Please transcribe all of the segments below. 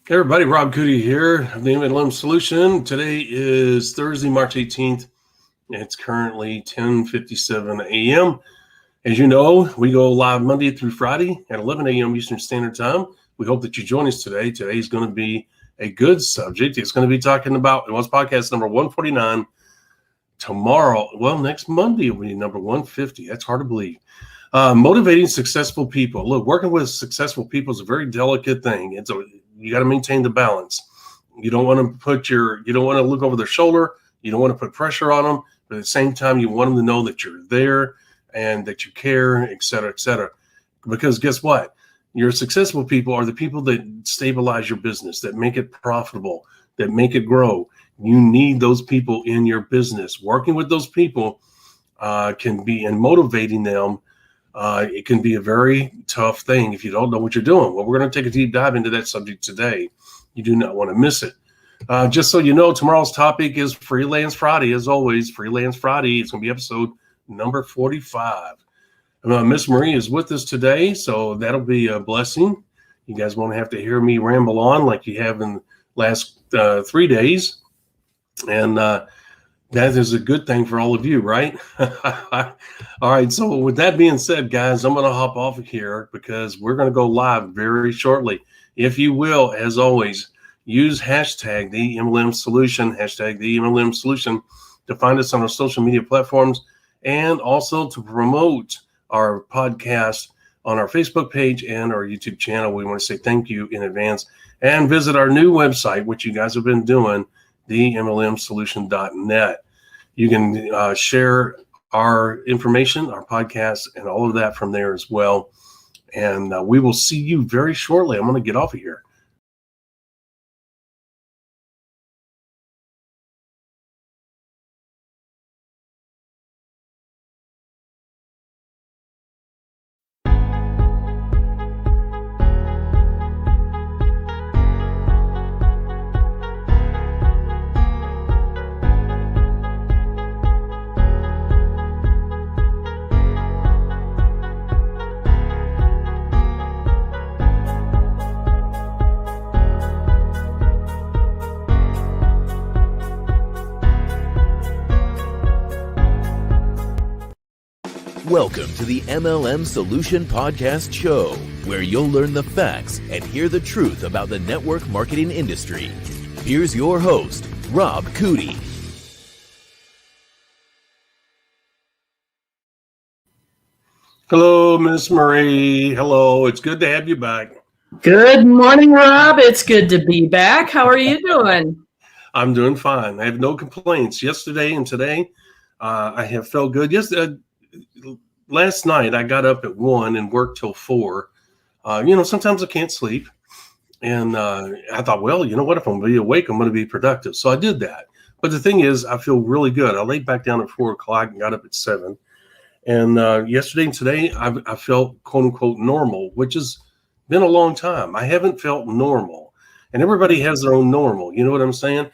Hey everybody, Rob Cootie here of the MLM Solution. Today is Thursday, March 18th. It's currently 10:57 a.m. As you know, we go live Monday through Friday at 11 a.m. Eastern Standard Time. We hope that you join us today. Today is going to be a good subject. It's going to be talking about, it was podcast number 149. Tomorrow, next Monday will be number 150. That's hard to believe. Motivating successful people. Look, working with successful people is a very delicate thing. You got to maintain the balance. You don't want to look over their shoulder. You don't want to put pressure on them, but at the same time, you want them to know that you're there and that you care, et cetera, et cetera. Because guess what? Your successful people are the people that stabilize your business, that make it profitable, that make it grow. You need those people in your business. Working with those people can be, and motivating them, it can be a very tough thing if you don't know what you're doing. Well, we're going to take a deep dive into that subject today. You do not want to miss it. Just so you know, tomorrow's topic is Freelance Friday. As always, Freelance Friday. It's going to be episode number 45. Miss Marie is with us today, so that'll be a blessing. You guys won't have to hear me ramble on like you have in the last 3 days. And that is a good thing for all of you, right? All right. So with that being said, guys, I'm going to hop off of here because we're going to go live very shortly. If you will, as always, use hashtag the MLM Solution, hashtag the MLM Solution to find us on our social media platforms and also to promote our podcast on our Facebook page and our YouTube channel. We want to say thank you in advance and visit our new website, which you guys have been doing, themlmsolution.net. You can share our information, our podcast, and all of that from there as well. And we will see you very shortly. I'm going to get off of here. Welcome to the MLM Solution Podcast Show, where you'll learn the facts and hear the truth about the network marketing industry. Here's your host, Rob Cootie. Hello, Miss Marie. Hello. It's good to have you back. Good morning, Rob. It's good to be back. How are you doing? I'm doing fine. I have no complaints. Yesterday and today, I have felt good. Last night, I got up at 1 and worked till 4. Sometimes I can't sleep. And I thought, well, you know what? If I'm going to be awake, I'm going to be productive. So I did that. But the thing is, I feel really good. I laid back down at 4 o'clock and got up at 7. And yesterday and today, I felt, quote unquote, normal, which has been a long time. I haven't felt normal. And everybody has their own normal. You know what I'm saying?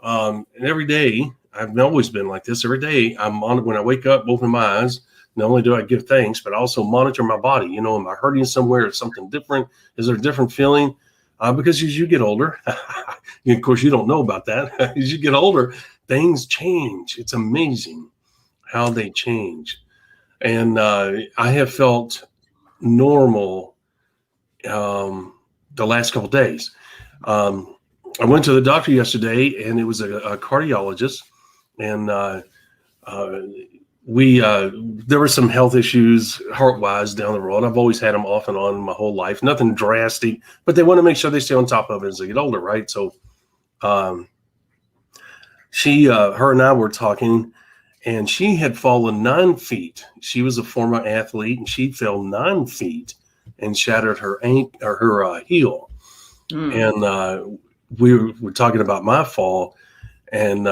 And every day, I've always been like this. Every day, when I wake up, open my eyes, not only do I give thanks, but I also monitor my body. Am I hurting somewhere? Is something different? Is there a different feeling? Because as you get older, of course, you don't know about that. As you get older, things change. It's amazing how they change. And I have felt normal the last couple of days. I went to the doctor yesterday, and it was a cardiologist, and there were some health issues heart-wise down the road. I've always had them off and on my whole life, nothing drastic, but they want to make sure they stay on top of it as they get older, right? So her and I were talking, and she had fallen 9 feet. She was a former athlete, and she fell 9 feet and shattered her heel. And we were talking about my fall, and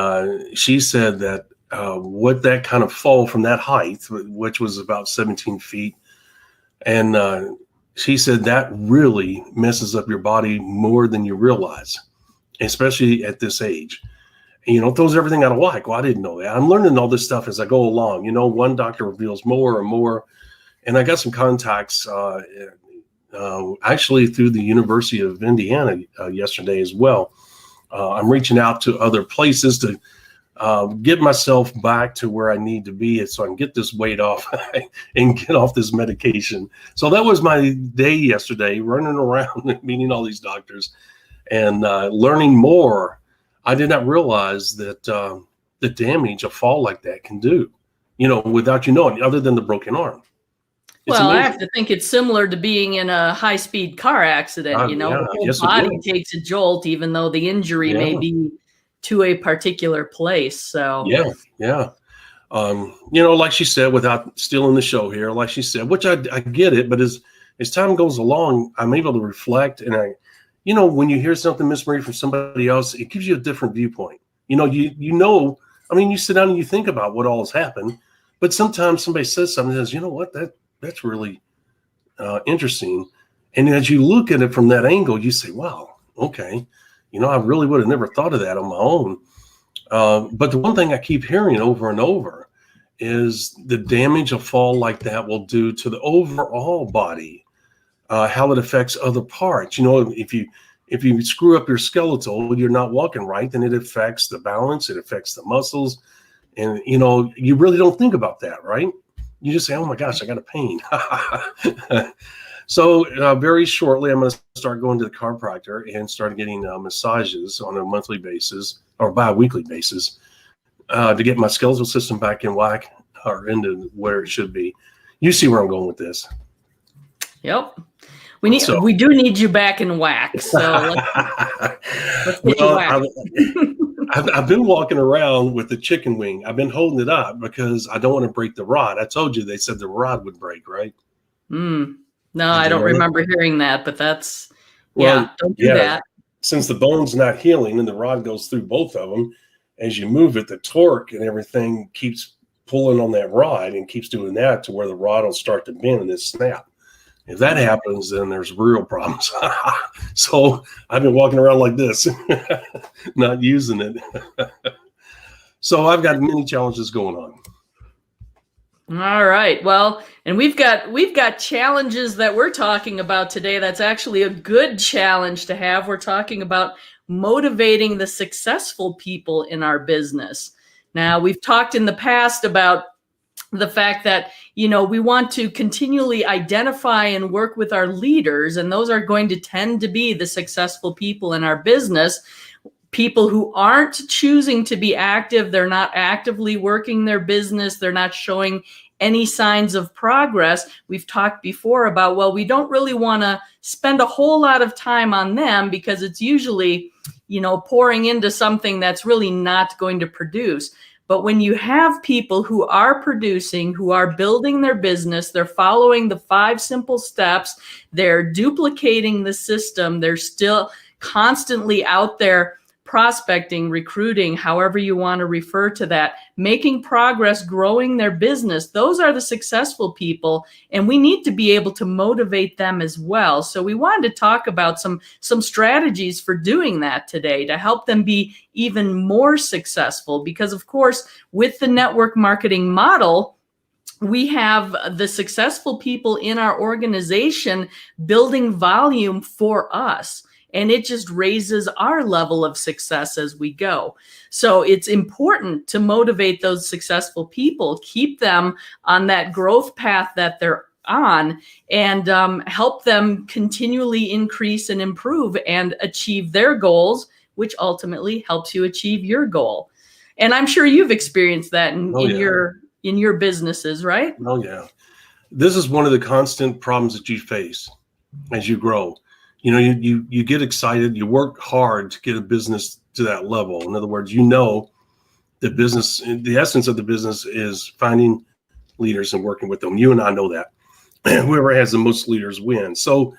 she said that what that kind of fall from that height, which was about 17 feet, and she said that really messes up your body more than you realize, especially at this age. And, throws everything out of whack. Well, I didn't know that. I'm learning all this stuff as I go along. One doctor reveals more and more, and I got some contacts actually through the University of Indiana yesterday as well. I'm reaching out to other places to get myself back to where I need to be so I can get this weight off and get off this medication. So that was my day yesterday, running around and meeting all these doctors and learning more. I did not realize that the damage a fall like that can do, without you knowing, other than the broken arm. Well, I have to think it's similar to being in a high-speed car accident. The whole body takes a jolt, even though the injury may be to a particular place. So yeah. Like she said, without stealing the show here, like she said, which I get it, but as time goes along, I'm able to reflect, and when you hear something, Miss Marie, from somebody else, it gives you a different viewpoint. You sit down and you think about what all has happened, but sometimes somebody says something and says, you know what, that's really interesting. And as you look at it from that angle, you say, wow, okay. I really would have never thought of that on my own. But the one thing I keep hearing over and over is the damage a fall like that will do to the overall body, how it affects other parts. If you screw up your skeletal, you're not walking right, then it affects the balance, it affects the muscles. And, you really don't think about that, right? You just say, oh my gosh, I got a pain. So very shortly, I'm going to start going to the chiropractor and start getting massages on a monthly basis or bi-weekly basis to get my skeletal system back in whack or into where it should be. You see where I'm going with this. Yep. We do need you back in whack. So let's get you whack. I've been walking around with the chicken wing. I've been holding it up because I don't want to break the rod. I told you they said the rod would break, right? No, I don't remember hearing that, but that's, don't do that. Since the bone's not healing and the rod goes through both of them, as you move it, the torque and everything keeps pulling on that rod and keeps doing that to where the rod will start to bend and it snap. If that happens, then there's real problems. So I've been walking around like this, not using it. So I've got many challenges going on. All right. Well, and we've got challenges that we're talking about today. That's actually a good challenge to have. We're talking about motivating the successful people in our business. Now, we've talked in the past about the fact that, we want to continually identify and work with our leaders, and those are going to tend to be the successful people in our business. People who aren't choosing to be active, they're not actively working their business, they're not showing any signs of progress. We've talked before about, we don't really want to spend a whole lot of time on them because it's usually, pouring into something that's really not going to produce. But when you have people who are producing, who are building their business, they're following the 5 simple steps, they're duplicating the system, they're still constantly out there prospecting, recruiting, however you want to refer to that, making progress, growing their business. Those are the successful people, and we need to be able to motivate them as well. So we wanted to talk about some strategies for doing that today to help them be even more successful. Because of course, with the network marketing model, we have the successful people in our organization building volume for us. And it just raises our level of success as we go. So it's important to motivate those successful people, keep them on that growth path that they're on, and help them continually increase and improve and achieve their goals, which ultimately helps you achieve your goal. And I'm sure you've experienced that in your businesses, right? Oh, yeah. This is one of the constant problems that you face as you grow. You get excited, you work hard to get a business to that level. In other words, the business, the essence of the business is finding leaders and working with them. You and I know that. Whoever has the most leaders wins. So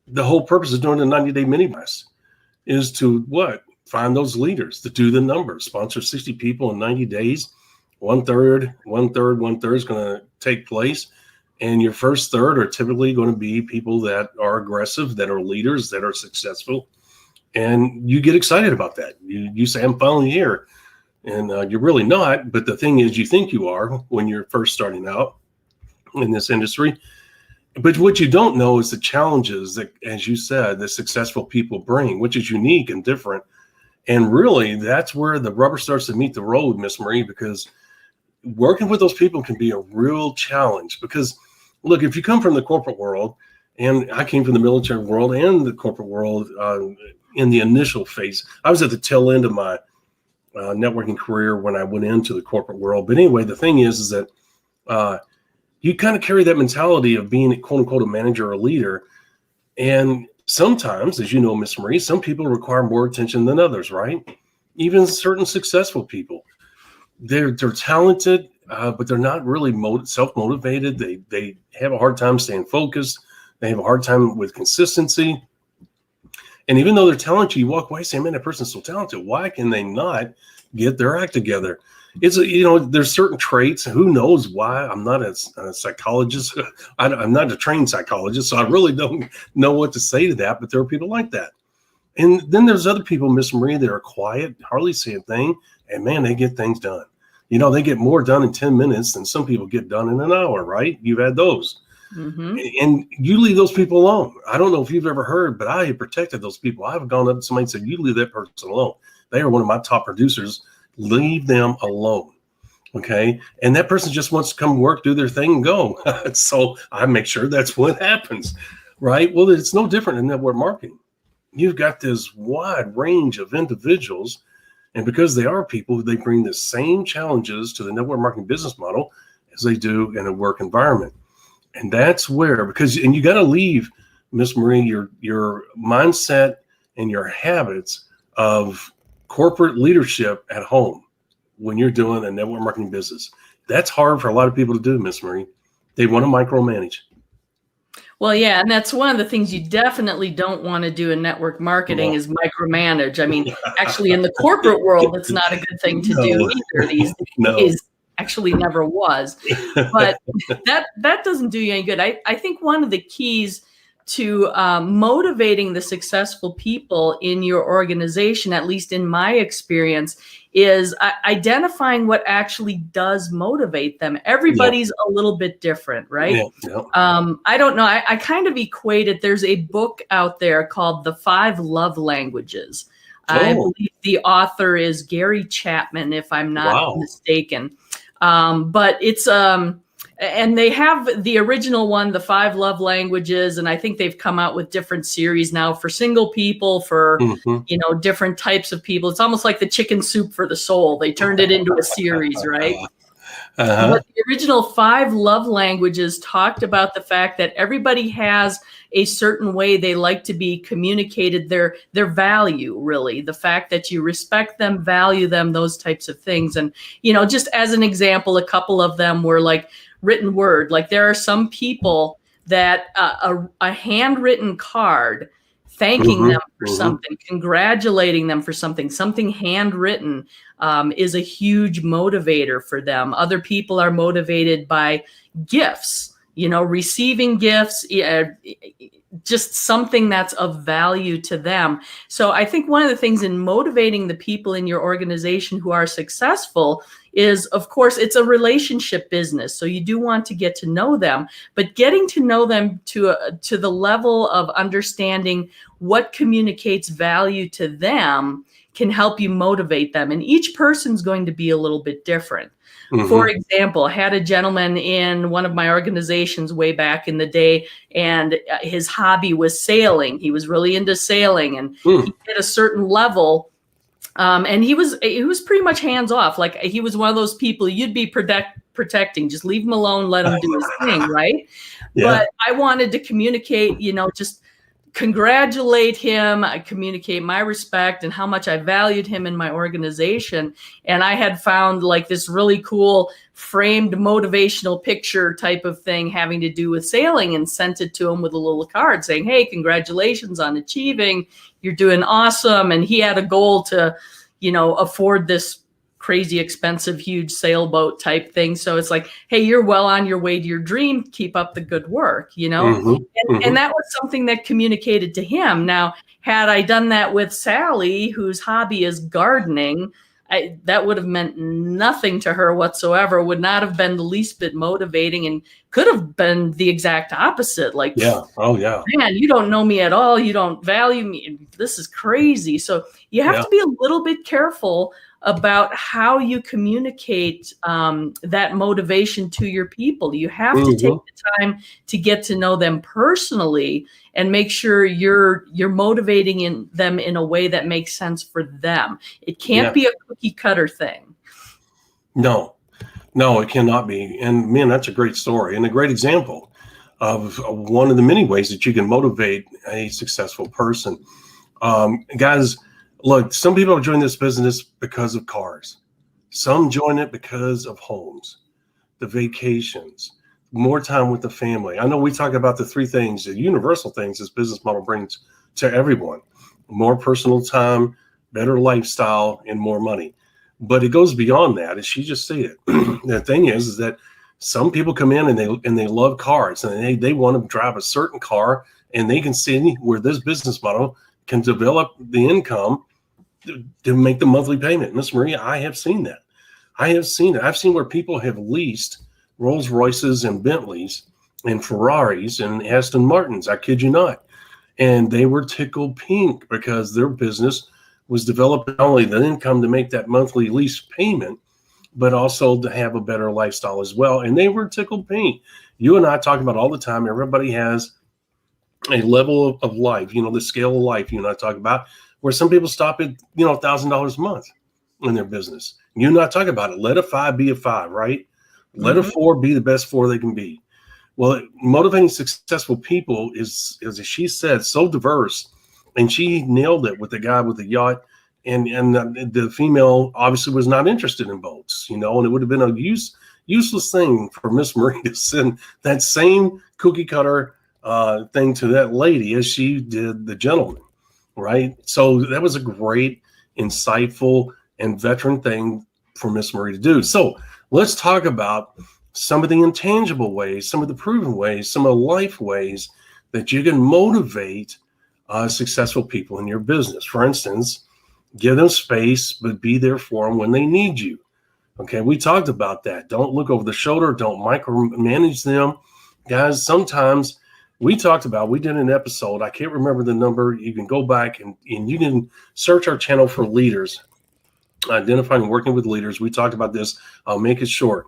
the whole purpose of doing the 90-day mini blast is to what? Find those leaders, to do the numbers, sponsor 60 people in 90 days. One third is going to take place. And your first third are typically going to be people that are aggressive, that are leaders, that are successful. And you get excited about that. You say, I'm finally here. And you're really not. But the thing is, you think you are when you're first starting out in this industry. But what you don't know is the challenges that, as you said, the successful people bring, which is unique and different. And really, that's where the rubber starts to meet the road, Miss Marie, because working with those people can be a real challenge. Because, look, if you come from the corporate world, and I came from the military world and the corporate world in the initial phase, I was at the tail end of my networking career when I went into the corporate world. But anyway, the thing is that you kind of carry that mentality of being, quote unquote, a manager or a leader. And sometimes, as you know, Miss Marie, some people require more attention than others, right? Even certain successful people. They're talented, but they're not really self-motivated. They have a hard time staying focused. They have a hard time with consistency. And even though they're talented, you walk away saying, man, that person's so talented. Why can they not get their act together? It's, there's certain traits. Who knows why? I'm not a psychologist. I'm not a trained psychologist, so I really don't know what to say to that. But there are people like that. And then there's other people, Miss Marie, that are quiet, hardly say a thing. And man, they get things done. They get more done in 10 minutes than some people get done in an hour, right? You've had those. Mm-hmm. And you leave those people alone. I don't know if you've ever heard, but I have protected those people. I've gone up to somebody and said, you leave that person alone. They are one of my top producers. Leave them alone. Okay. And that person just wants to come work, do their thing and go. So I make sure that's what happens. Right. Well, it's no different in network marketing. You've got this wide range of individuals. And because they are people, they bring the same challenges to the network marketing business model as they do in a work environment. And that's where, and you got to leave, Miss Marie, your mindset and your habits of corporate leadership at home when you're doing a network marketing business. That's hard for a lot of people to do, Miss Marie. They want to micromanage. Well, yeah, and that's one of the things you definitely don't want to do in network marketing is micromanage. I mean, actually, in the corporate world, it's not a good thing to do either these days. Actually never was. But that doesn't do you any good. I think one of the keys to motivating the successful people in your organization, at least in my experience, is identifying what actually does motivate them. Everybody's a little bit different, right? I don't know. I kind of equate it. There's a book out there called The 5 Love Languages. I believe the author is Gary Chapman, if I'm not mistaken. But it's, and they have the original one, The 5 Love Languages, and I think they've come out with different series now for single people, for, different types of people. It's almost like the chicken soup for the soul. They turned it into a series, right? But the original 5 love languages talked about the fact that everybody has a certain way they like to be communicated, their value, really, the fact that you respect them, value them, those types of things. And, just as an example, a couple of them were like written word. Like there are some people that a handwritten card thanking them for something, congratulating them for something handwritten is a huge motivator for them. Other people are motivated by gifts, receiving gifts, just something that's of value to them. So I think one of the things in motivating the people in your organization who are successful is, of course, it's a relationship business. So you do want to get to know them, but getting to know them to the level of understanding what communicates value to them can help you motivate them. And each person's going to be a little bit different. For example, I had a gentleman in one of my organizations way back in the day, and his hobby was sailing. He was really into sailing, and he hit a certain level. And he was pretty much hands off. Like he was one of those people you'd be protecting, just leave him alone, let him do his thing. Right. Yeah. But I wanted to communicate, just congratulate him, I communicate my respect and how much I valued him in my organization. And I had found like this really cool framed motivational picture type of thing having to do with sailing, and sent it to him with a little card saying, hey, congratulations on achieving, you're doing awesome. And he had a goal to, afford this crazy expensive, huge sailboat type thing. So it's like, hey, you're well on your way to your dream. Keep up the good work, And that was something that communicated to him. Now, had I done that with Sally, whose hobby is gardening, that would have meant nothing to her whatsoever, would not have been the least bit motivating, and could have been the exact opposite. Like, Yeah. Oh, yeah. man, you don't know me at all. You don't value me. This is crazy. So you have to be a little bit careful about how you communicate that motivation to your people. You have to take the time to get to know them personally and make sure you're motivating them in a way that makes sense for them. It can't be a cookie cutter thing. No, it cannot be. And man, that's a great story and a great example of one of the many ways that you can motivate a successful person. Guys, look, some people join this business because of cars. Some join it because of homes, the vacations, more time with the family. I know we talk about the three things, the universal things this business model brings to everyone: more personal time, better lifestyle, and more money. But it goes beyond that, as she just stated. The thing is that some people come in and they love cars, and they want to drive a certain car, and they can see where this business model can develop the income to make the monthly payment. Miss Maria, I have seen that. I've seen where people have leased Rolls Royces and Bentleys and Ferraris and Aston Martins. I kid you not. And they were tickled pink because their business was developed not only the income to make that monthly lease payment, but also to have a better lifestyle as well. And they were tickled pink. You and I talk about all the time. Everybody has a level of life, the scale of life you and I talk about, where some people stop at, $1,000 a month in their business. You and I talk about it. Let a 5 be a 5, right? Let a 4 be the best 4 they can be. Well, motivating successful people is, as she said, so diverse. And she nailed it with the guy with the yacht. And the female obviously was not interested in boats, and it would have been a useless thing for Miss Marie to send that same cookie cutter thing to that lady as she did the gentleman, right? So that was a great, insightful, and veteran thing for Miss Marie to do. So let's talk about some of the intangible ways, some of the proven ways, some of the life ways that you can motivate successful people in your business. For instance, give them space, but be there for them when they need you. Okay, we talked about that. Don't look over the shoulder. Don't micromanage them. Guys, sometimes we did an episode. I can't remember the number. You can go back and you can search our channel for leaders, identifying and working with leaders. We talked about this. I'll make it short.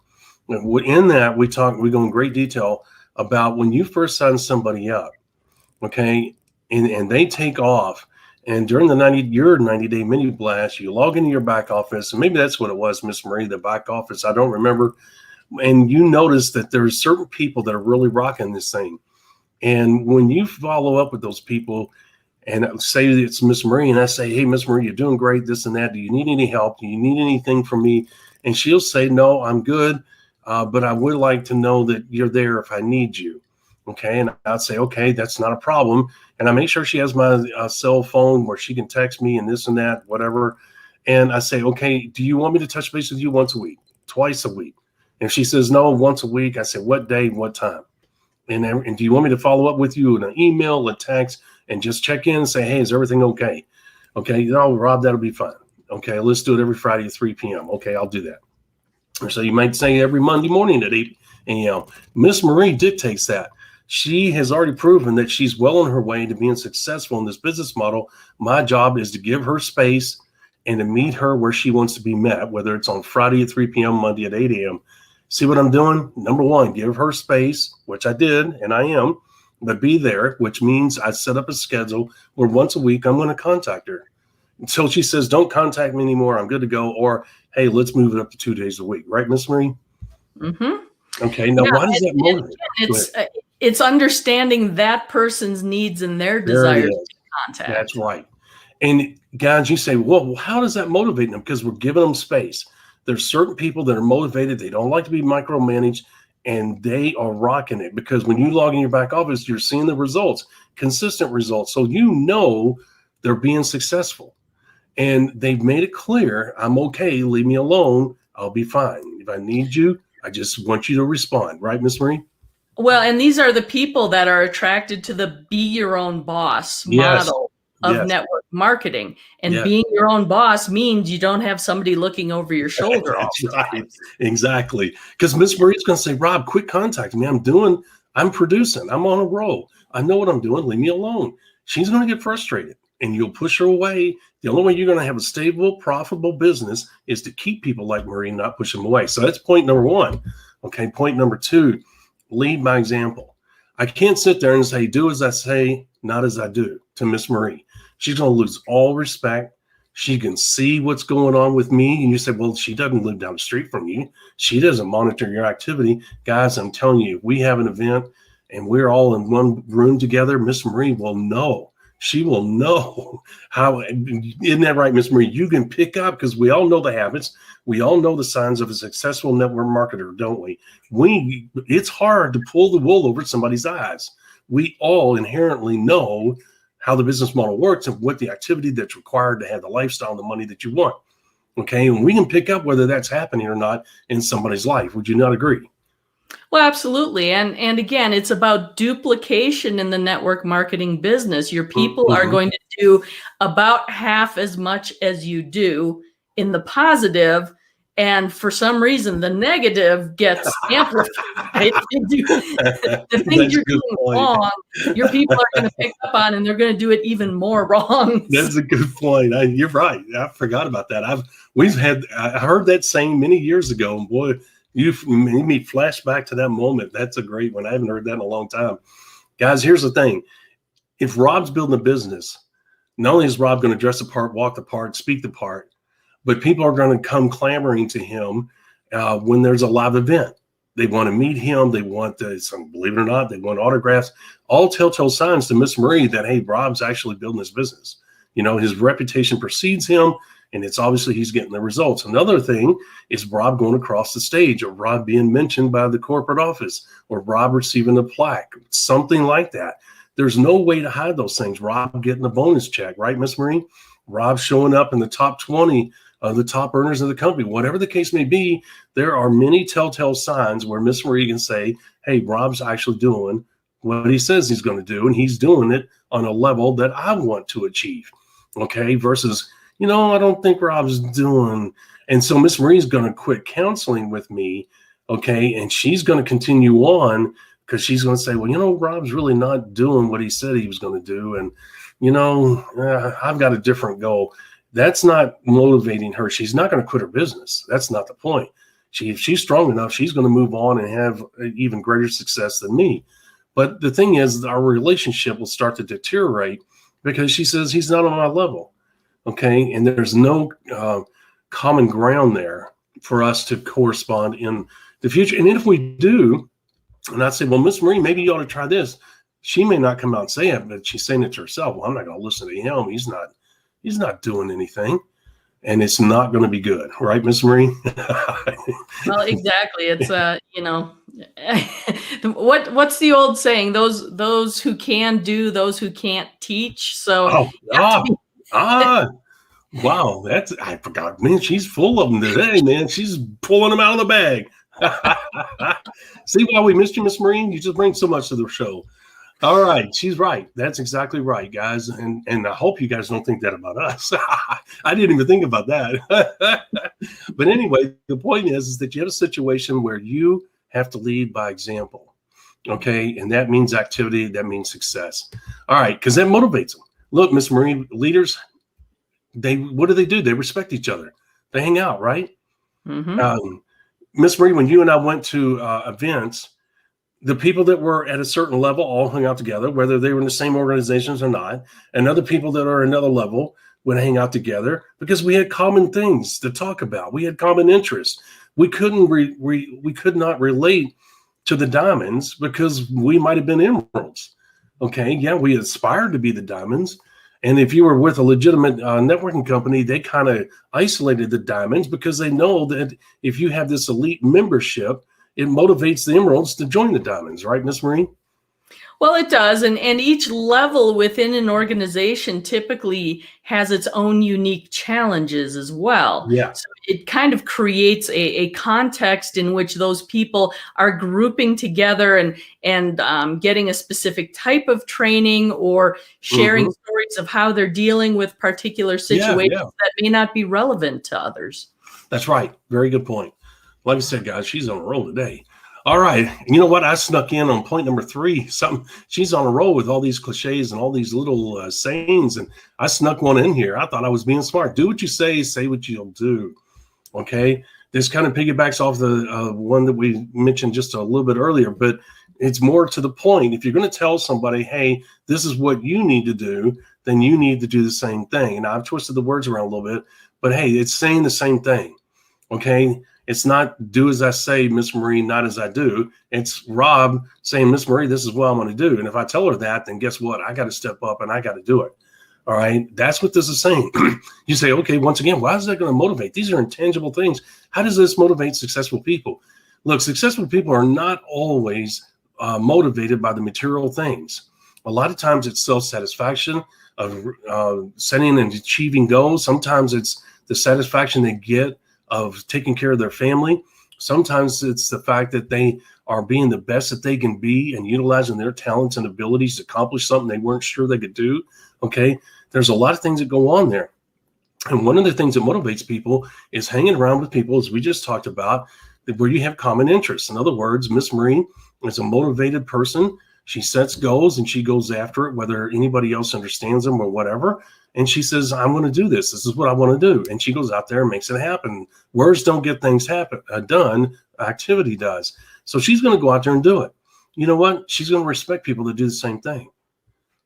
In that, we go in great detail about when you first sign somebody up, okay, and they take off. And during your 90-day mini blast, you log into your back office, and maybe that's what it was, Miss Marie, the back office. I don't remember. And you notice that there's certain people that are really rocking this thing. And when you follow up with those people and say it's Miss Marie, and I say, hey, Miss Marie, you're doing great, this and that. Do you need any help? Do you need anything from me? And she'll say, no, I'm good. But I would like to know that you're there if I need you. Okay. And I'd say, okay, that's not a problem. And I make sure she has my cell phone where she can text me and this and that, whatever. And I say, okay, do you want me to touch base with you once a week, twice a week? And if she says no, once a week, I say, what day, what time? And do you want me to follow up with you in an email, a text, and just check in and say, hey, is everything okay? Okay, no, Rob, that'll be fine. Okay, let's do it every Friday at 3 p.m. Okay, I'll do that. Or so you might say every Monday morning at 8 a.m. Miss Marie dictates that. She has already proven that she's well on her way to being successful in this business model. My job is to give her space and to meet her where she wants to be met, whether it's on Friday at 3 p.m., Monday at 8 a.m. See what I'm doing? Number one, give her space, which I did, and I am, but be there, which means I set up a schedule where once a week I'm going to contact her until she says, don't contact me anymore, I'm good to go, or, hey, let's move it up to 2 days a week. Right, Miss Marie? Mm-hmm. Okay, now why does that motivate? It's understanding that person's needs and their desires to contact. That's right. And guys, you say, well, how does that motivate them? Because we're giving them space. There's certain people that are motivated. They don't like to be micromanaged, and they are rocking it because when you log in your back office, you're seeing the results, consistent results. So they're being successful. And they've made it clear, I'm okay. Leave me alone. I'll be fine. If I need you, I just want you to respond. Right, Miss Marie? Well, and these are the people that are attracted to the be your own boss model of network marketing. And Yeah. being your own boss means you don't have somebody looking over your shoulder all the time. Right. Exactly. Because Miss Marie's going to say, Rob, quit contacting me. I'm producing. I'm on a roll. I know what I'm doing. Leave me alone. She's going to get frustrated and you'll push her away. The only way you're going to have a stable, profitable business is to keep people like Marie, not push them away. So that's point number one. Okay. Point number two, lead by example. I can't sit there and say, do as I say, not as I do to Miss Marie. She's going to lose all respect. She can see what's going on with me. And you say, well, she doesn't live down the street from you. She doesn't monitor your activity. Guys, I'm telling you, if we have an event and we're all in one room together, Miss Marie will know. She will know how. Isn't that right, Miss Marie? You can pick up, because we all know the habits. We all know the signs of a successful network marketer, don't we? It's hard to pull the wool over somebody's eyes. We all inherently know how the business model works and what the activity that's required to have the lifestyle and the money that you want. Okay. And we can pick up whether that's happening or not in somebody's life. Would you not agree? Well, absolutely. And again, it's about duplication in the network marketing business. Your people are going to do about half as much as you do in the positive. And for some reason, the negative gets amplified. The things you're doing wrong, your people are going to pick up on, and they're going to do it even more wrong. That's a good point. You're right. I forgot about that. I heard that saying many years ago. And boy, you made me flash back to that moment. That's a great one. I haven't heard that in a long time. Guys, here's the thing. If Rob's building a business, not only is Rob going to dress the part, walk the part, speak the part, but people are going to come clamoring to him when there's a live event. They want to meet him. They want believe it or not, they want autographs. All telltale signs to Miss Marie that, hey, Rob's actually building his business. You know, his reputation precedes him, and it's obviously he's getting the results. Another thing is Rob going across the stage, or Rob being mentioned by the corporate office, or Rob receiving a plaque, something like that. There's no way to hide those things. Rob getting a bonus check, right, Miss Marie? Rob showing up in the top 20 of the top earners of the company, whatever the case may be. There are many telltale signs where Miss Marie can say, hey, Rob's actually doing what he says he's going to do, and he's doing it on a level that I want to achieve. Okay, versus, I don't think Rob's doing. And so Miss Marie's going to quit counseling with me, okay, and she's going to continue on because she's going to say, well, Rob's really not doing what he said he was going to do, and, I've got a different goal. That's not motivating her. She's not going to quit her business. That's not the point. If she's strong enough, she's going to move on and have even greater success than me. But the thing is, our relationship will start to deteriorate because she says he's not on my level. Okay. And there's no common ground there for us to correspond in the future. And if we do, and I say, well, Miss Marie, maybe you ought to try this. She may not come out and say it, but she's saying it to herself. Well, I'm not going to listen to him. He's not doing anything, and it's not going to be good. Right, Miss Marie? Well, exactly. It's, what's the old saying? Those who can do, those who can't teach. So, wow. I forgot, man, she's full of them today, man. She's pulling them out of the bag. See why we missed you, Miss Marie? You just bring so much to the show. All right. She's right. That's exactly right, guys. And I hope you guys don't think that about us. I didn't even think about that. But anyway, the point is that you have a situation where you have to lead by example. Okay. And that means activity. That means success. All right. Because that motivates them. Look, Miss Marie, leaders, what do? They respect each other. They hang out, right? Mm-hmm. Miss Marie, when you and I went to events, the people that were at a certain level all hung out together, whether they were in the same organizations or not. And other people that are another level would hang out together because we had common things to talk about. We had common interests. We could not relate to the diamonds because we might have been emeralds. Okay. Yeah. We aspired to be the diamonds. And if you were with a legitimate networking company, they kind of isolated the diamonds because they know that if you have this elite membership, it motivates the emeralds to join the diamonds, right, Miss Marie? Well, it does. And each level within an organization typically has its own unique challenges as well. Yeah. So it kind of creates a context in which those people are grouping together and getting a specific type of training or sharing stories of how they're dealing with particular situations that may not be relevant to others. That's right. Very good point. Like I said, guys, she's on a roll today. All right. You know what? I snuck in on point number 3. She's on a roll with all these cliches and all these little sayings. And I snuck one in here. I thought I was being smart. Do what you say what you'll do. Okay. This kind of piggybacks off the one that we mentioned just a little bit earlier, but it's more to the point. If you're going to tell somebody, hey, this is what you need to do, then you need to do the same thing. And I've twisted the words around a little bit, but hey, it's saying the same thing. Okay. It's not do as I say, Miss Marie, not as I do. It's Rob saying, Miss Marie, this is what I'm going to do. And if I tell her that, then guess what? I got to step up and I got to do it. All right. That's what this is saying. You say, okay, once again, why is that going to motivate? These are intangible things. How does this motivate successful people? Look, successful people are not always motivated by the material things. A lot of times it's self-satisfaction of setting and achieving goals. Sometimes it's the satisfaction they get of taking care of their family. Sometimes it's the fact that they are being the best that they can be and utilizing their talents and abilities to accomplish something they weren't sure they could do. Okay. There's a lot of things that go on there. And one of the things that motivates people is hanging around with people, as we just talked about, where you have common interests. In other words, Miss Marie is a motivated person. She sets goals and she goes after it, whether anybody else understands them or whatever. And she says, I'm going to do this. This is what I want to do. And she goes out there and makes it happen. Words don't get things done. Activity does. So she's going to go out there and do it. You know what? She's going to respect people that do the same thing.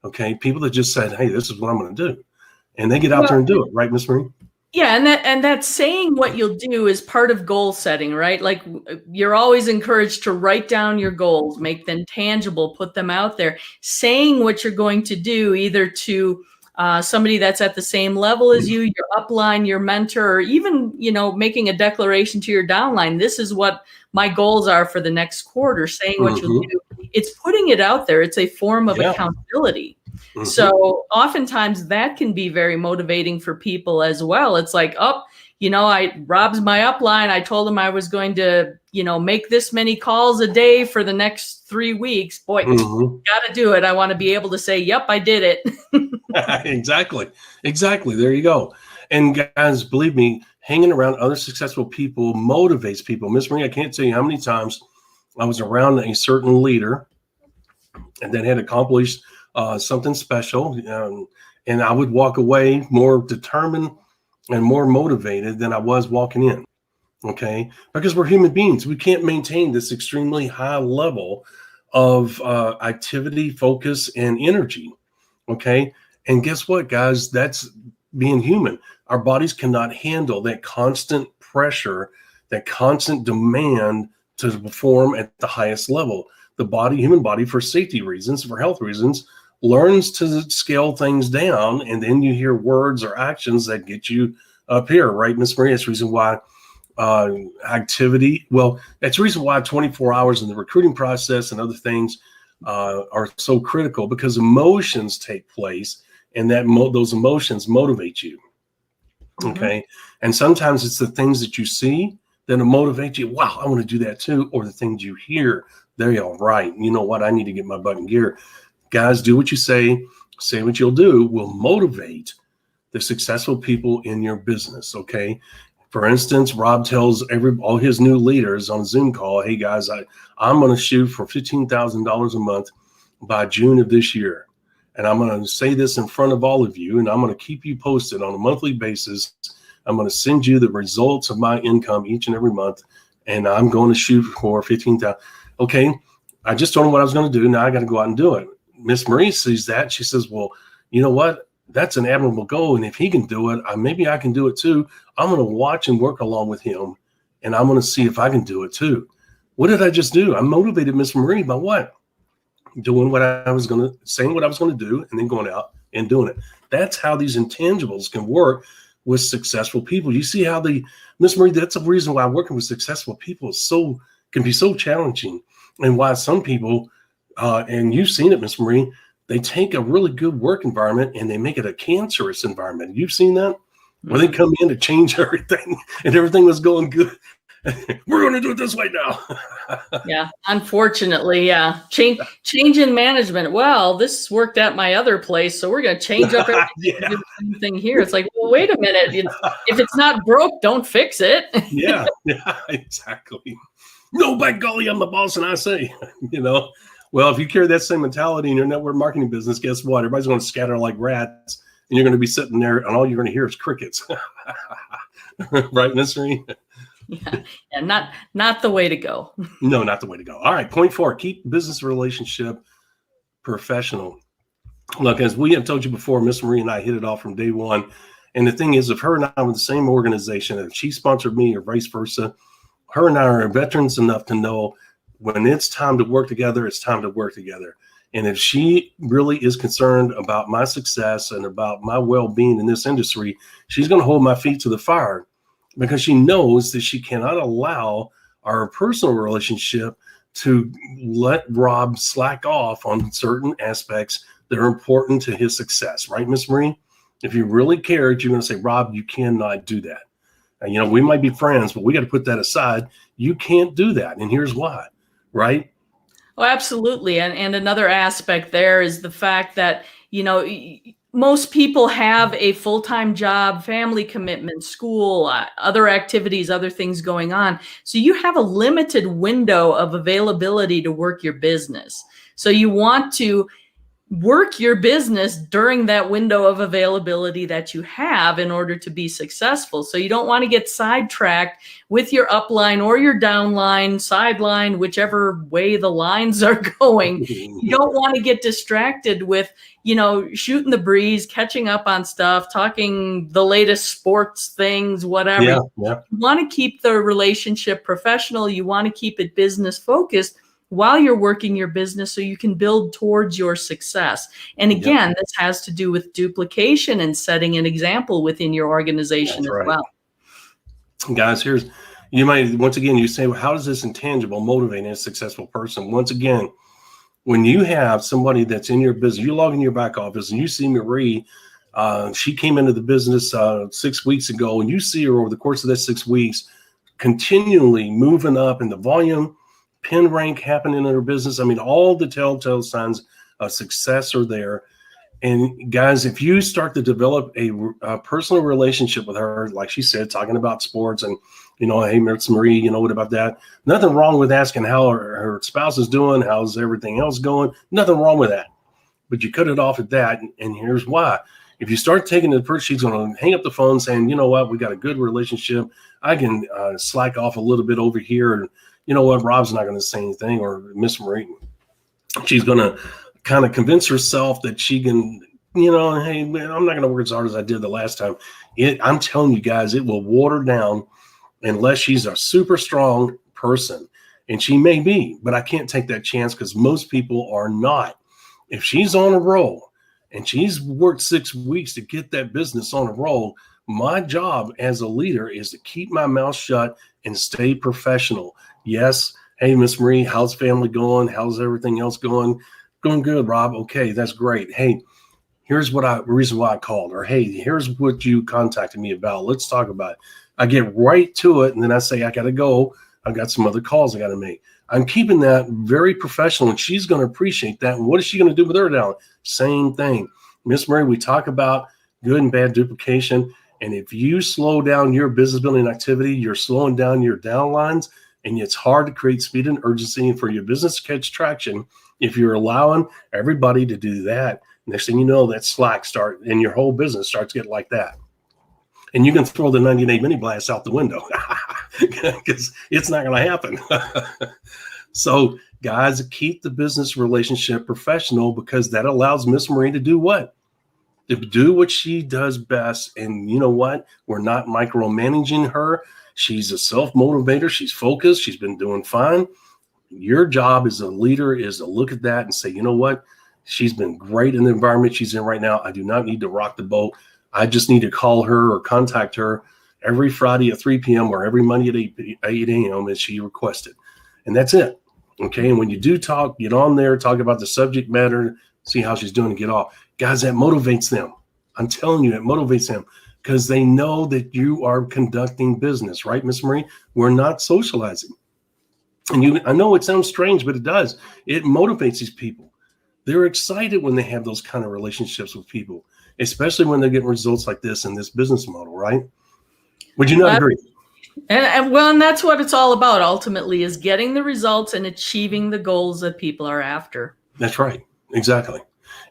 Okay. People that just said, hey, this is what I'm going to do. And they get out there and do it. Right, Miss Marie? Yeah. And that saying what you'll do is part of goal setting, right? Like you're always encouraged to write down your goals, make them tangible, put them out there. Saying what you're going to do either to somebody that's at the same level as you, your upline, your mentor, or even, making a declaration to your downline. This is what my goals are for the next quarter, saying what you'll do. It's putting it out there. It's a form of accountability. So oftentimes that can be very motivating for people as well. It's like, Rob's my upline. I told him I was going to, make this many calls a day for the next 3 weeks. Boy, got to do it. I want to be able to say, yep, I did it. Exactly. There you go. And guys, believe me, hanging around other successful people motivates people. Miss Marie, I can't tell you how many times I was around a certain leader and that had accomplished something special. And I would walk away more determined and more motivated than I was walking in. Okay. Because we're human beings. We can't maintain this extremely high level of activity, focus, and energy. Okay. And guess what, guys? That's being human. Our bodies cannot handle that constant pressure, that constant demand to perform at the highest level. The human body, for safety reasons, for health reasons, learns to scale things down. And then you hear words or actions that get you up here, right, Miss Maria? That's the reason why activity, that's the reason why 24 hours in the recruiting process and other things are so critical, because emotions take place and that those emotions motivate you. Okay. And sometimes it's the things that you see that motivate you. Wow, I want to do that too. Or the things you hear, they're all right. You know what? I need to get my butt in gear. Guys, do what you say what you'll do will motivate the successful people in your business. Okay. For instance, Rob tells all his new leaders on a Zoom call, hey guys, I'm going to shoot for $15,000 a month by June of this year. And I'm going to say this in front of all of you, and I'm going to keep you posted on a monthly basis. I'm going to send you the results of my income each and every month. And I'm going to shoot for $15,000. Okay. I just told him what I was going to do. Now I got to go out and do it. Miss Marie sees that. She says, well, you know what? That's an admirable goal. And if he can do it, maybe I can do it too. I'm going to watch and work along with him. And I'm going to see if I can do it too. What did I just do? I motivated Miss Marie by what? Saying what I was going to do, and then going out and doing it. That's how these intangibles can work with successful people. You see how Miss Marie, that's the reason why working with successful people can be so challenging, and why some people, and you've seen it, Miss Marie, they take a really good work environment and they make it a cancerous environment. You've seen that? where they come in to change everything and everything was going good. We're going to do it this way now. Yeah, unfortunately, yeah. Change in management. Well, this worked at my other place, so we're going to change up everything and do the same thing here. It's like, well, wait a minute. If it's not broke, don't fix it. Yeah, exactly. No, by golly, I'm the boss, and I say, Well, if you carry that same mentality in your network marketing business, guess what? Everybody's going to scatter like rats, and you're going to be sitting there, and all you're going to hear is crickets. Right, Miss Marie? Yeah, not the way to go. No, not the way to go. All right, point 4, keep business relationship professional. Look, as we have told you before, Miss Marie and I hit it off from day one. And the thing is, if her and I were the same organization, if she sponsored me or vice versa, her and I are veterans enough to know when it's time to work together, it's time to work together. And if she really is concerned about my success and about my well-being in this industry, she's going to hold my feet to the fire, because she knows that she cannot allow our personal relationship to let Rob slack off on certain aspects that are important to his success. Right, Miss Marie? If you really cared, you're going to say, Rob, you cannot do that. And, we might be friends, but we got to put that aside. You can't do that. And here's why, right? Oh, absolutely. And another aspect there is the fact that, most people have a full-time job, family commitment, school, other activities, other things going on. So you have a limited window of availability to work your business. So you want to work your business during that window of availability that you have in order to be successful. So you don't want to get sidetracked with your upline or your downline, sideline, whichever way the lines are going. You don't want to get distracted with, shooting the breeze, catching up on stuff, talking the latest sports things, whatever. Yeah. You want to keep the relationship professional. You want to keep it business focused while you're working your business so you can build towards your success. And again, this has to do with duplication and setting an example within your organization as well. Guys, you might, once again, you say, well, how does this intangible motivate a successful person? Once again, when you have somebody that's in your business, you log in your back office and you see Marie, she came into the business 6 weeks ago, and you see her over the course of that 6 weeks continually moving up in the volume, pin rank happening in her business. I mean, all the telltale signs of success are there. And guys, if you start to develop a personal relationship with her, like she said, talking about sports and, hey, Miss Marie, what about that? Nothing wrong with asking how her spouse is doing. How's everything else going? Nothing wrong with that. But you cut it off at that. And here's why. If you start taking it first, she's going to hang up the phone saying, you know what, we got a good relationship. I can slack off a little bit over here. And you know what, Rob's not going to say anything, or Miss Marie. She's going to kind of convince herself that she can, hey, man, I'm not going to work as hard as I did the last time. I'm telling you guys, it will water down unless she's a super strong person. And she may be, but I can't take that chance because most people are not. If she's on a roll and she's worked 6 weeks to get that business on a roll, my job as a leader is to keep my mouth shut and stay professional. Yes. Hey, Miss Marie, how's family going? How's everything else going? Going good, Rob. Okay, that's great. Hey, here's reason why I called. Or hey, here's what you contacted me about. Let's talk about it. I get right to it, and then I say, I got to go. I've got some other calls I got to make. I'm keeping that very professional, and she's going to appreciate that. And what is she going to do with her down? Same thing. Miss Marie, we talk about good and bad duplication. And if you slow down your business building activity, you're slowing down your downlines, and it's hard to create speed and urgency for your business to catch traction if you're allowing everybody to do that. Next thing you know, that slack start and your whole business starts to get like that. And you can throw the 90-day mini blast out the window because it's not going to happen. So guys, keep the business relationship professional, because that allows Miss Marie to do what? To do what she does best. And you know what? We're not micromanaging her. She's a self-motivator. She's focused. She's been doing fine. Your job as a leader is to look at that and say, you know what? She's been great in the environment she's in right now. I do not need to rock the boat. I just need to call her or contact her every Friday at 3 p.m. or every Monday at 8 a.m. as she requested. And that's it. Okay. And when you do talk, get on there, talk about the subject matter, see how she's doing, and get off. Guys, that motivates them. I'm telling you, it motivates them. because they know that you are conducting business, right, Miss Marie? We're not socializing. And I know it sounds strange, but it does. It motivates these people. They're excited when they have those kind of relationships with people, especially when they're getting results like this in this business model, right? Would you not agree? And that's what it's all about ultimately, is getting the results and achieving the goals that people are after. That's right. Exactly.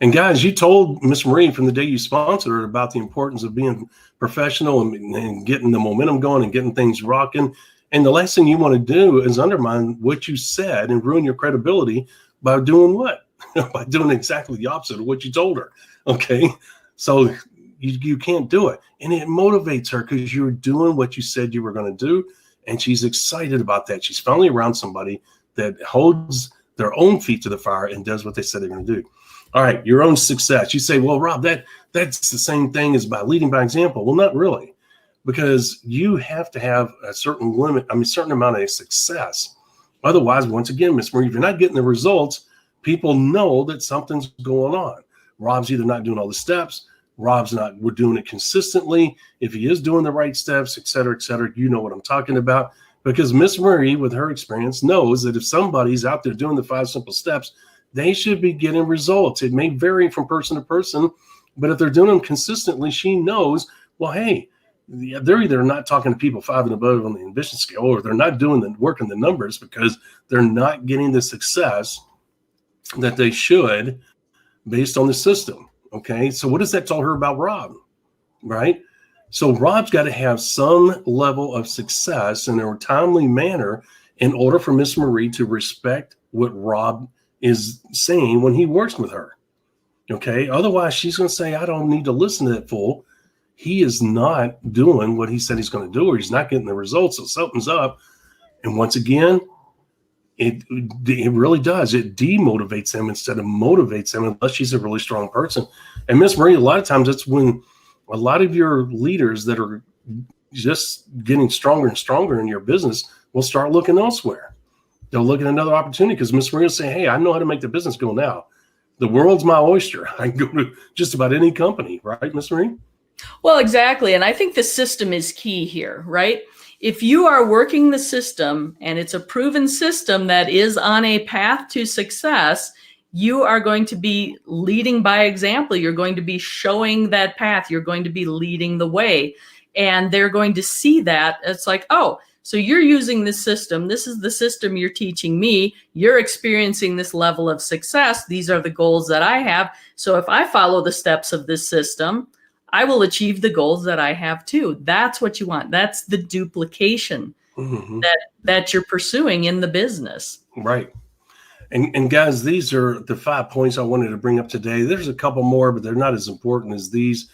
And guys, you told Miss Marie from the day you sponsored her about the importance of being professional and getting the momentum going and getting things rocking. And the last thing you want to do is undermine what you said and ruin your credibility by doing what? By doing exactly the opposite of what you told her. Okay. So you can't do it. And it motivates her because you're doing what you said you were going to do. And she's excited about that. She's finally around somebody that holds their own feet to the fire and does what they said they're going to do. All right. Your own success. You say, well, Rob, that's the same thing as by leading by example. Well, not really, because you have to have a certain certain amount of success. Otherwise, once again, Miss Marie, if you're not getting the results, people know that something's going on. Rob's either not doing all the steps. We're doing it consistently. If he is doing the right steps, et cetera, you know what I'm talking about. Because Miss Marie, with her experience, knows that if somebody's out there doing the 5 simple steps, they should be getting results. It may vary from person to person, but if they're doing them consistently, she knows, well, hey, they're either not talking to people 5 and above on the ambition scale, or they're not doing the work in the numbers because they're not getting the success that they should based on the system. Okay. So what does that tell her about Rob? Right. So Rob's got to have some level of success in a timely manner in order for Miss Marie to respect what Rob is saying when he works with her. Okay. Otherwise, she's going to say, I don't need to listen to that fool. He is not doing what he said he's going to do, or he's not getting the results. So something's up. And once again, it really does. It demotivates them instead of motivates them, unless she's a really strong person. And Miss Marie, a lot of times that's when a lot of your leaders that are just getting stronger and stronger in your business will start looking elsewhere. They'll look at another opportunity because Miss Marie will say, hey, I know how to make the business go now. The world's my oyster. I can go to just about any company, right, Miss Marie? Well, exactly. And I think the system is key here, right? If you are working the system and it's a proven system that is on a path to success, you are going to be leading by example. You're going to be showing that path. You're going to be leading the way. And they're going to see that. It's like, oh, so you're using this system. This is the system you're teaching me. You're experiencing this level of success. These are the goals that I have. So if I follow the steps of this system, I will achieve the goals that I have too. That's what you want. That's the duplication that you're pursuing in the business. Right. And guys, these are the 5 points I wanted to bring up today. There's a couple more, but they're not as important as these.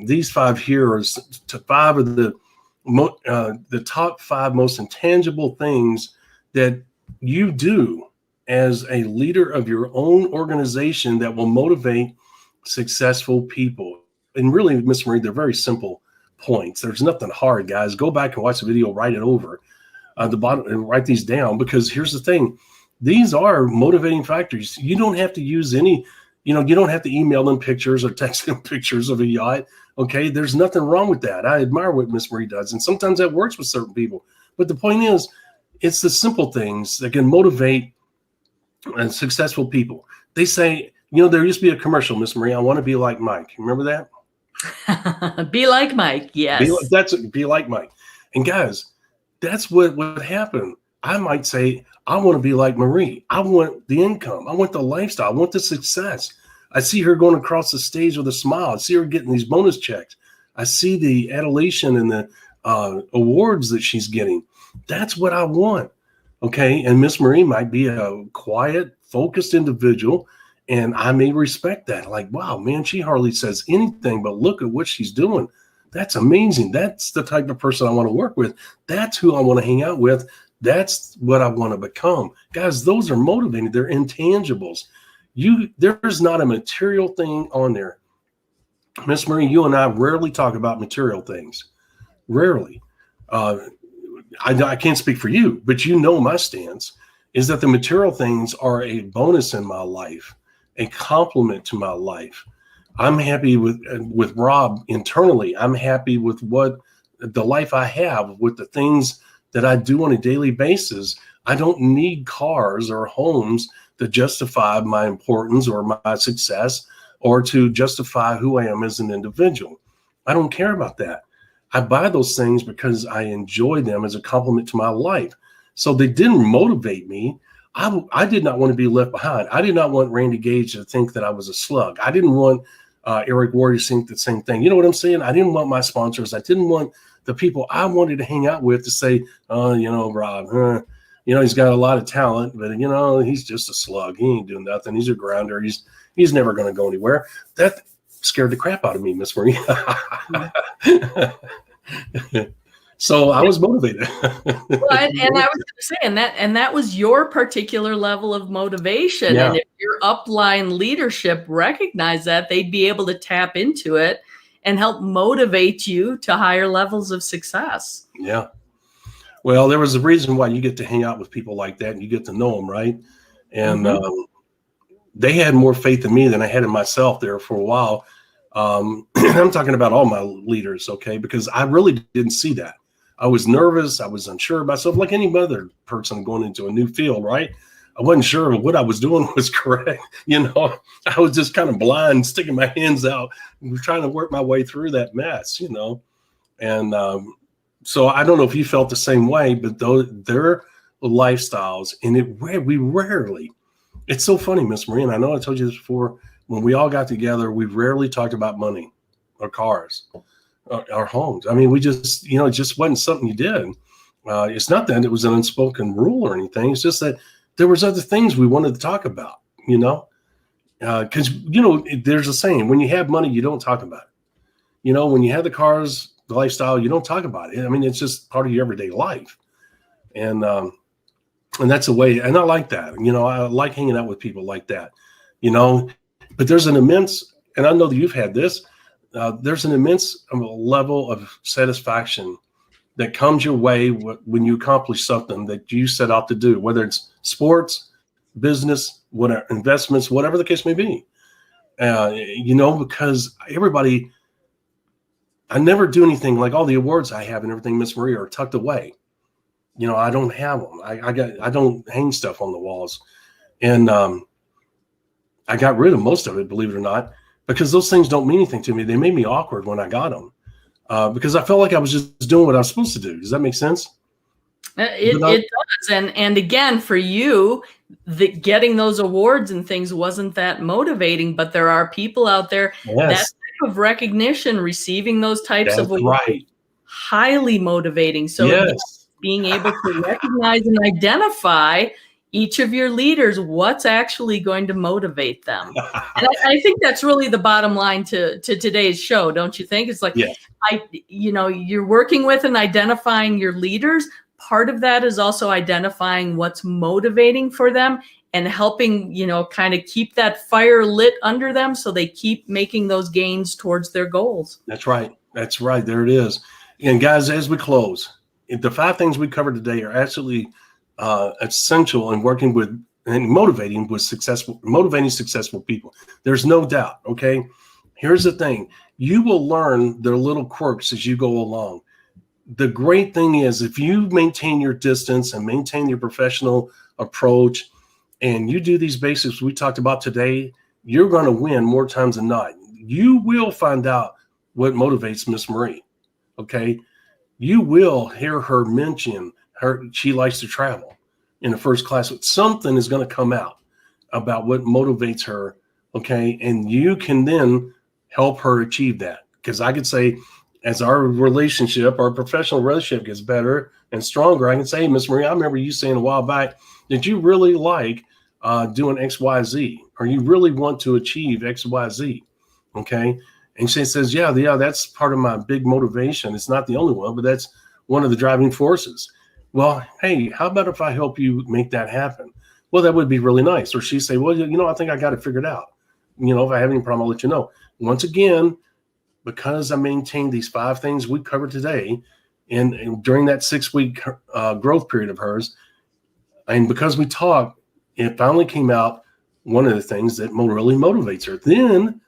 These 5 here are 5 of the top 5 most intangible things that you do as a leader of your own organization that will motivate successful people. And really, Miss Marie, they're very simple points. There's nothing hard, guys. Go back and watch the video, write it over the bottom and write these down, because here's the thing. These are motivating factors. You don't have to use any, you don't have to email them pictures or text them pictures of a yacht. Okay. There's nothing wrong with that. I admire what Miss Marie does. And sometimes that works with certain people. But the point is, it's the simple things that can motivate successful people. They say, there used to be a commercial, Miss Marie, I want to be like Mike. Remember that? Be like Mike. Yes. Be like Mike. And guys, that's what would happen. I might say, I want to be like Marie. I want the income. I want the lifestyle. I want the success. I see her going across the stage with a smile. I see her getting these bonus checks. I see the adulation and the awards that she's getting. That's what I want. Okay. And Miss Marie might be a quiet, focused individual, and I may respect that. Like, wow, man, she hardly says anything, but look at what she's doing. That's amazing. That's the type of person I want to work with. That's who I want to hang out with. That's what I want to become. Guys, those are motivating. They're intangibles. There's not a material thing on there. Miss Marie, you and I rarely talk about material things. Rarely. I can't speak for you, but my stance is that the material things are a bonus in my life, a compliment to my life. I'm happy with Rob internally. I'm happy with what the life I have, with the things that I do on a daily basis. I don't need cars or homes to justify my importance or my success or to justify who I am as an individual. I don't care about that. I buy those things because I enjoy them as a complement to my life. So they didn't motivate me. I did not want to be left behind. I did not want Randy Gage to think that I was a slug. I didn't want Eric Ward to think the same thing. You know what I'm saying? I didn't want my sponsors. I didn't want the people I wanted to hang out with to say, Rob, he's got a lot of talent, but, he's just a slug. He ain't doing nothing. He's a grounder. He's never going to go anywhere. That scared the crap out of me, Miss Marie. So I was motivated. Well, and I was going to say, and that was your particular level of motivation. Yeah. And if your upline leadership recognized that, they'd be able to tap into it and help motivate you to higher levels of success. Yeah. Well, there was a reason why you get to hang out with people like that and you get to know them, right? And they had more faith in me than I had in myself there for a while. I'm talking about all my leaders, okay? Because I really didn't see that. I was nervous. I was unsure of myself, like any other person going into a new field, right? I wasn't sure if what I was doing was correct. I was just kind of blind, sticking my hands out, trying to work my way through that mess, And so I don't know if you felt the same way, but their lifestyles, and we rarely, it's so funny, Miss Marie, and I know I told you this before, when we all got together, we rarely talked about money or cars. Our homes. I mean, we just, it just wasn't something you did. It's not that it was an unspoken rule or anything. It's just that there was other things we wanted to talk about, because, there's a saying, when you have money, you don't talk about it. When you have the cars, the lifestyle, you don't talk about it. I mean, it's just part of your everyday life. And that's the way, and I like that. I like hanging out with people like that, but there's an immense, and I know that you've had this, there's an immense level of satisfaction that comes your way when you accomplish something that you set out to do, whether it's sports, business, whatever, investments, whatever the case may be. Because everybody, I never do anything like all the awards I have and everything, Miss Maria, are tucked away. I don't have them. I don't hang stuff on the walls. And I got rid of most of it, believe it or not, because those things don't mean anything to me. They made me awkward when I got them because I felt like I was just doing what I was supposed to do. Does that make sense? It does. And again, for you, getting those awards and things wasn't that motivating, but there are people out there, that type of recognition, receiving those types of awards, right, highly motivating. So being able to recognize and identify each of your leaders, what's actually going to motivate them. And I think that's really the bottom line to today's show, don't you think? It's like, you're working with and identifying your leaders. Part of that is also identifying what's motivating for them and helping, kind of keep that fire lit under them so they keep making those gains towards their goals. That's right. That's right. There it is. And guys, as we close, the 5 things we covered today are absolutely essential in working with and motivating successful people. There's no doubt. Okay. Here's the thing. You will learn their little quirks as you go along. The great thing is if you maintain your distance and maintain your professional approach and you do these basics we talked about today, you're going to win more times than not. You will find out what motivates Miss Marie. Okay. You will hear her mention she likes to travel in the first class. Something is going to come out about what motivates her. Okay. And you can then help her achieve that. Because I could say, as our professional relationship gets better and stronger, I can say, hey, Miss Marie, I remember you saying a while back that you really like doing X, Y, Z, or you really want to achieve X, Y, Z. Okay. And she says, yeah, that's part of my big motivation. It's not the only one, but that's one of the driving forces. Well, hey, how about if I help you make that happen? Well, that would be really nice. Or she'd say, well, I think I got it figured out. If I have any problem, I'll let you know. Once again, because I maintained these 5 things we covered today, and during that 6-week growth period of hers, and because we talked, it finally came out one of the things that really motivates her. Then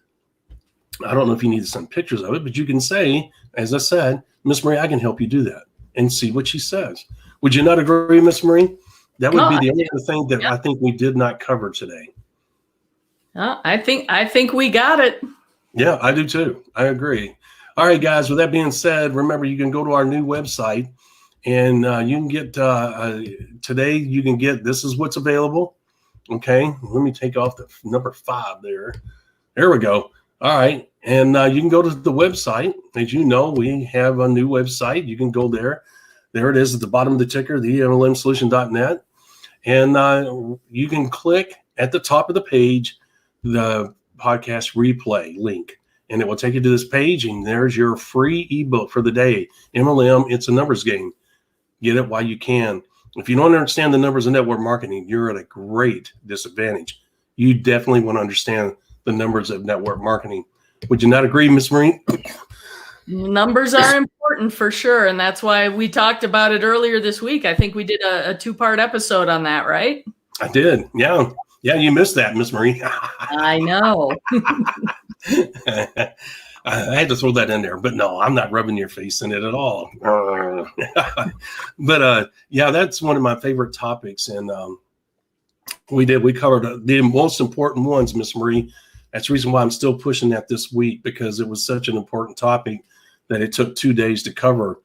I don't know if you need to send pictures of it, but you can say, as I said, Miss Marie, I can help you do that, and see what she says. Would you not agree, Miss Marie? That would be the only other thing that I think we did not cover today. I think we got it. Yeah, I do too. I agree. All right, guys, with that being said, remember you can go to our new website, and you can get today, you can get, this is what's available. Okay, let me take off the number 5 there. There we go. All right, and you can go to the website. As you know, we have a new website. You can go there. There it is at the bottom of the ticker, the MLMsolution.net. And you can click at the top of the page the podcast replay link, and it will take you to this page, and there's your free ebook for the day. MLM, it's a numbers game. Get it while you can. If you don't understand the numbers of network marketing, you're at a great disadvantage. You definitely want to understand the numbers of network marketing. Would you not agree, Ms. Marie? Numbers are important for sure, and that's why we talked about it earlier this week. I think we did a 2-part episode on that, right? I did. Yeah. Yeah, you missed that, Miss Marie. I know. I had to throw that in there, but no, I'm not rubbing your face in it at all. But yeah, that's one of my favorite topics, and we covered the most important ones, Miss Marie. That's the reason why I'm still pushing that this week, because it was such an important topic that it took 2 days to cover.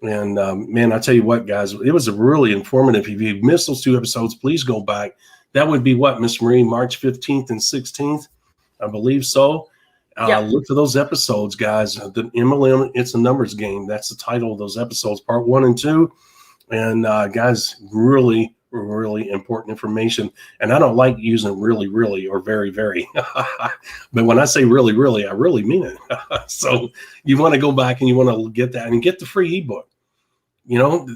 And man, I tell you what, guys, it was really informative. If you missed those 2 episodes, please go back. That would be what, Miss Marie, March 15th and 16th, I believe so. Look for those episodes, guys. The MLM, it's a numbers game. That's the title of those episodes, part 1 and 2. And guys, really, really important information. And I don't like using really, really, or very, very. But when I say really, really, I really mean it. So you want to go back and you want to get that and get the free ebook. You know,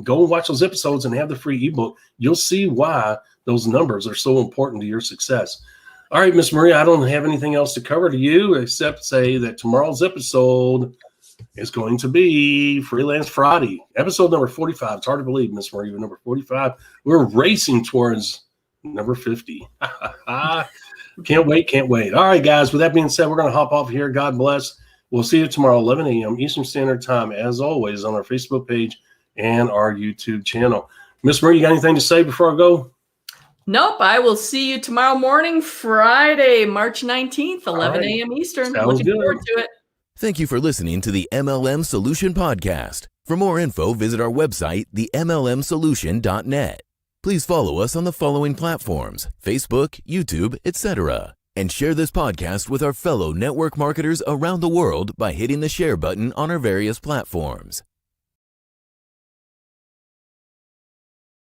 go and watch those episodes and have the free ebook. You'll see why those numbers are so important to your success. All right, Miss Marie, I don't have anything else to cover to you except say that tomorrow's episode is going to be Freelance Friday, episode number 45. It's hard to believe, Miss Marie, number 45. We're racing towards number 50. Can't wait, can't wait. All right, guys, with that being said, we're going to hop off here. God bless. We'll see you tomorrow, 11 a.m. Eastern Standard Time, as always, on our Facebook page and our YouTube channel. Miss Marie, you got anything to say before I go? Nope. I will see you tomorrow morning, Friday, March 19th, 11 a.m. Eastern. Looking forward to it. Thank you for listening to the MLM Solution Podcast. For more info, visit our website, themlmsolution.net. Please follow us on the following platforms: Facebook, YouTube, etc. And share this podcast with our fellow network marketers around the world by hitting the share button on our various platforms.